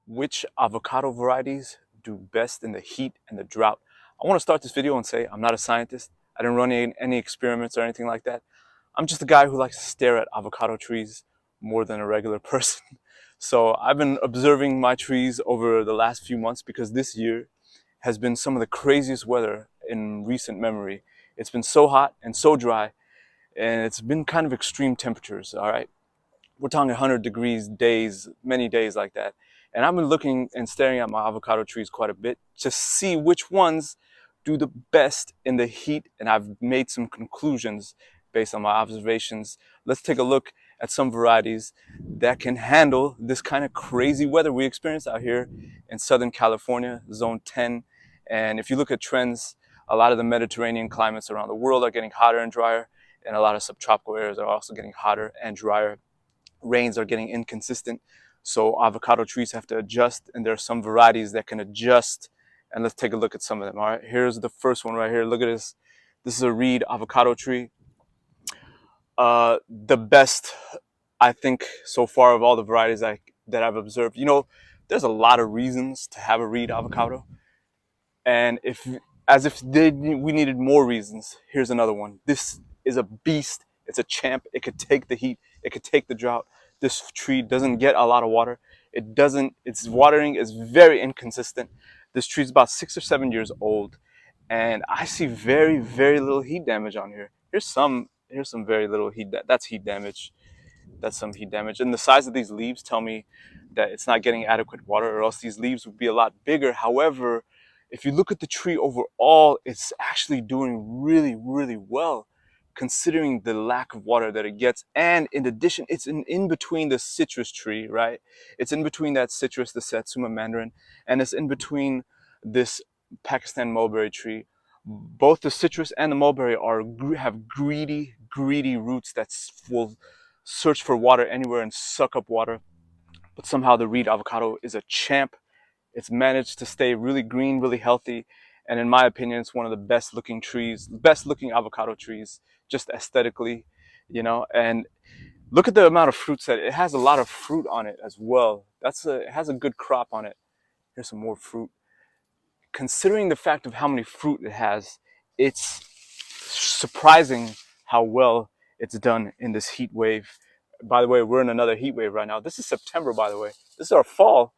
Which avocado varieties do best in the heat and the drought? I want to start this video and say I'm not a scientist. I didn't run any experiments or anything like that. I'm just a guy who likes to stare at avocado trees more than a regular person. So I've been observing my trees over the last few months because this year has been some of the craziest weather in recent memory. It's been so hot and so dry, and it's been kind of extreme temperatures, all right? We're talking 100 degrees days, many days like that. And I've been looking and staring at my avocado trees quite a bit to see which ones do the best in the heat. And I've made some conclusions based on my observations. Let's take a look at some varieties that can handle this kind of crazy weather we experience out here in Southern California, zone 10. And if you look at trends, a lot of the Mediterranean climates around the world are getting hotter and drier, and a lot of subtropical areas are also getting hotter and drier. Rains are getting inconsistent, so avocado trees have to adjust, and there are some varieties that can adjust. And let's take a look at some of them. All right, here's the first one right here. Look at this. This is a reed avocado tree. The best, I think, so far of all the varieties that I've observed. You know, there's a lot of reasons to have a reed avocado, and we needed more reasons, here's another one. This is a beast. It's a champ. It could take the heat. It could take the drought. This tree doesn't get a lot of water. Its watering is very inconsistent. This tree is about 6 or 7 years old, and I see very, very little heat damage on here. Here's some very little heat. That's heat damage. That's some heat damage. And the size of these leaves tell me that it's not getting adequate water, or else these leaves would be a lot bigger. However, if you look at the tree overall, it's actually doing really, really well, considering the lack of water that it gets. And in addition, it's in between the citrus tree, right? It's in between that citrus, the Satsuma mandarin, and it's in between this Pakistan mulberry tree. Both the citrus and the mulberry have greedy, greedy roots that will search for water anywhere and suck up water. But somehow the reed avocado is a champ. It's managed to stay really green, really healthy. And in my opinion, it's one of the best looking trees, best looking avocado trees, just aesthetically, you know. And look at the amount of fruits that it has. A lot of fruit on it as well. It has a good crop on it. Here's some more fruit. Considering the fact of how many fruit it has, it's surprising how well it's done in this heat wave. By the way, we're in another heat wave right now. This is September, by the way. This is our fall,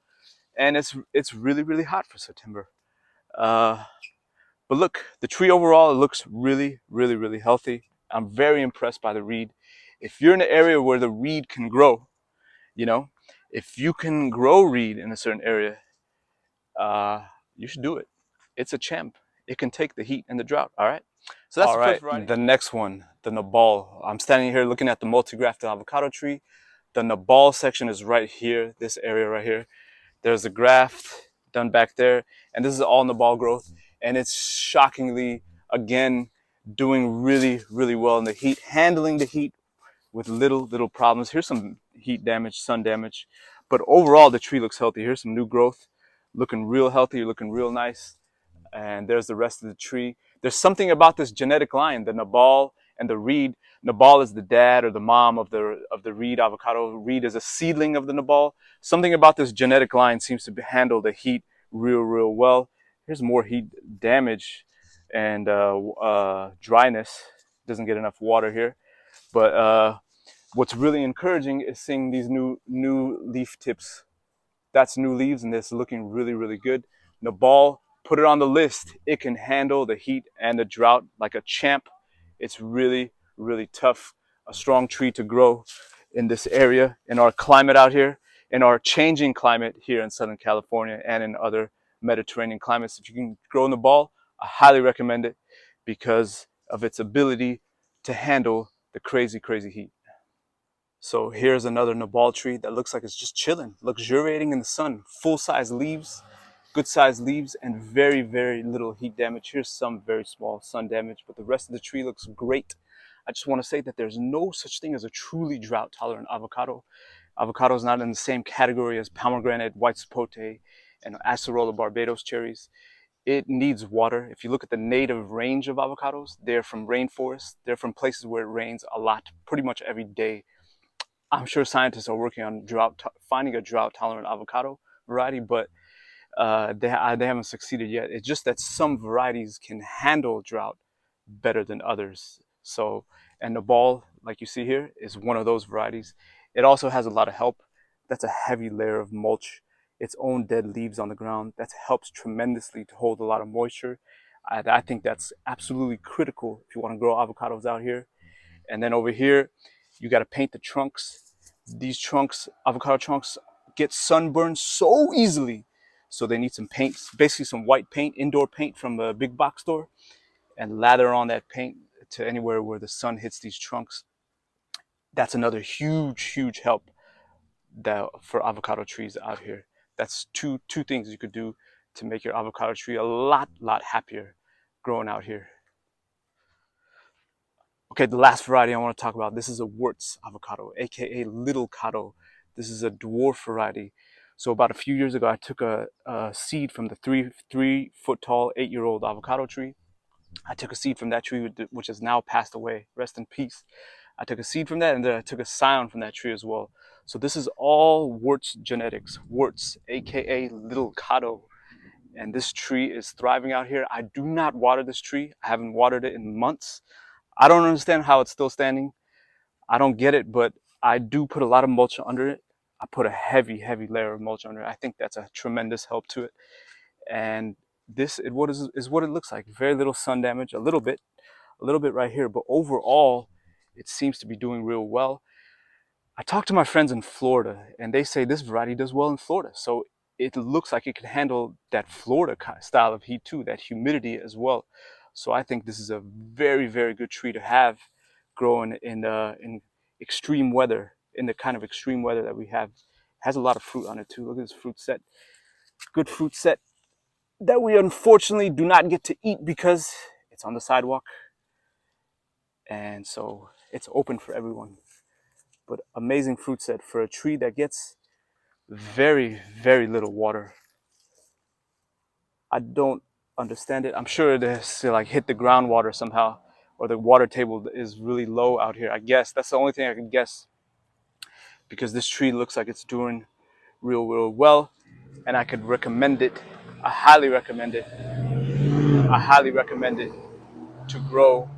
and it's really, really hot for September. But look, the tree overall, it looks really, really, really healthy. I'm very impressed by the reed. If you're in an area where the reed can grow, you know, if you can grow reed in a certain area, you should do it. It's a champ. It can take the heat and the drought. All right. So that's all right. The next one, the nabal. I'm standing here looking at the multi-grafted avocado tree. The nabal section is right here, this area right here. There's a graft done back there, and this is all nabal growth, and it's shockingly, again, doing really, really well in the heat, handling the heat with little problems. Here's some heat damage, sun damage, but overall the tree looks healthy. Here's some new growth, looking real healthy, looking real nice. And there's the rest of the tree. There's something about this genetic line, the nabal and the reed. Nabal is the dad or the mom of the reed avocado. Reed is a seedling of the nabal. Something about this genetic line seems to handle the heat real well. Here's more heat damage and dryness. Doesn't get enough water here. But what's really encouraging is seeing these new leaf tips. That's new leaves, and it's looking really, really good. Nabal, put it on the list. It can handle the heat and the drought like a champ. It's really, really tough. A strong tree to grow in this area, in our climate out here, in our changing climate here in Southern California and in other Mediterranean climates. If you can grow nabal, I highly recommend it because of its ability to handle the crazy, crazy heat. So here's another nabal tree that looks like it's just chilling, luxuriating in the sun. Full-size leaves, good-sized leaves, and very, very little heat damage. Here's some very small sun damage, but the rest of the tree looks great. I just want to say that there's no such thing as a truly drought-tolerant avocado. Avocado is not in the same category as pomegranate, white sapote, and acerola Barbados cherries. It needs water. If you look at the native range of avocados, they're from rainforests. They're from places where it rains a lot, pretty much every day. I'm sure scientists are working on finding a drought-tolerant avocado variety, but they haven't succeeded yet. It's just that some varieties can handle drought better than others. So, and the ball, like you see here, is one of those varieties. It also has a lot of help. That's a heavy layer of mulch, its own dead leaves on the ground. That helps tremendously to hold a lot of moisture. I think that's absolutely critical if you want to grow avocados out here. And then over here, you got to paint the trunks. These trunks, avocado trunks, get sunburned so easily. So they need some paint, basically some white paint, indoor paint from a big box store, and lather on that paint to anywhere where the sun hits these trunks. That's another huge help that for avocado trees out here. That's two things you could do to make your avocado tree a lot happier growing out here. Okay, the last variety I want to talk about, this is a Wurtz avocado, aka Little Cado. This is a dwarf variety. So about a few years ago, I took a seed from the three foot tall, 8-year-old avocado tree. I took a seed from that tree, which has now passed away. Rest in peace. I took a seed from that, and then I took a scion from that tree as well. So this is all Wurtz genetics. Wurtz, aka Little Cado. And this tree is thriving out here. I do not water this tree. I haven't watered it in months. I don't understand how it's still standing. I don't get it, but I do put a lot of mulch under it. I put a heavy layer of mulch under it. I think that's a tremendous help to it. And this is what it looks like. Very little sun damage, a little bit right here, but overall, it seems to be doing real well. I talked to my friends in Florida, and they say this variety does well in Florida. So it looks like it can handle that Florida style of heat too, that humidity as well. So I think this is a very good tree to have growing in extreme weather, in the kind of extreme weather that we have. It has a lot of fruit on it too. Look at this fruit set. Good fruit set that we unfortunately do not get to eat because it's on the sidewalk. And so it's open for everyone. But amazing fruit set for a tree that gets very little water. I don't understand it. I'm sure it has to like hit the groundwater somehow, or the water table is really low out here. I guess that's the only thing I can guess, because this tree looks like it's doing real well, and I could recommend it. I highly recommend it. I highly recommend it to grow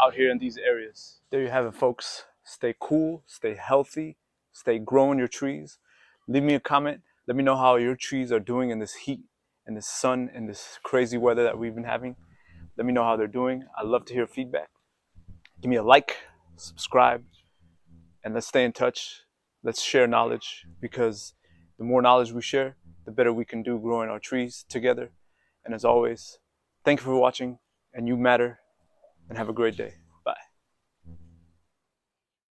out here in these areas. There you have it, folks. Stay cool, stay healthy, stay growing your trees. Leave me a comment. Let me know how your trees are doing in this heat, in this sun, in this crazy weather that we've been having. Let me know how they're doing. I love to hear feedback. Give me a like, subscribe, and let's stay in touch. Let's share knowledge, because the more knowledge we share, the better we can do growing our trees together. And as always, thank you for watching, and you matter, and have a great day.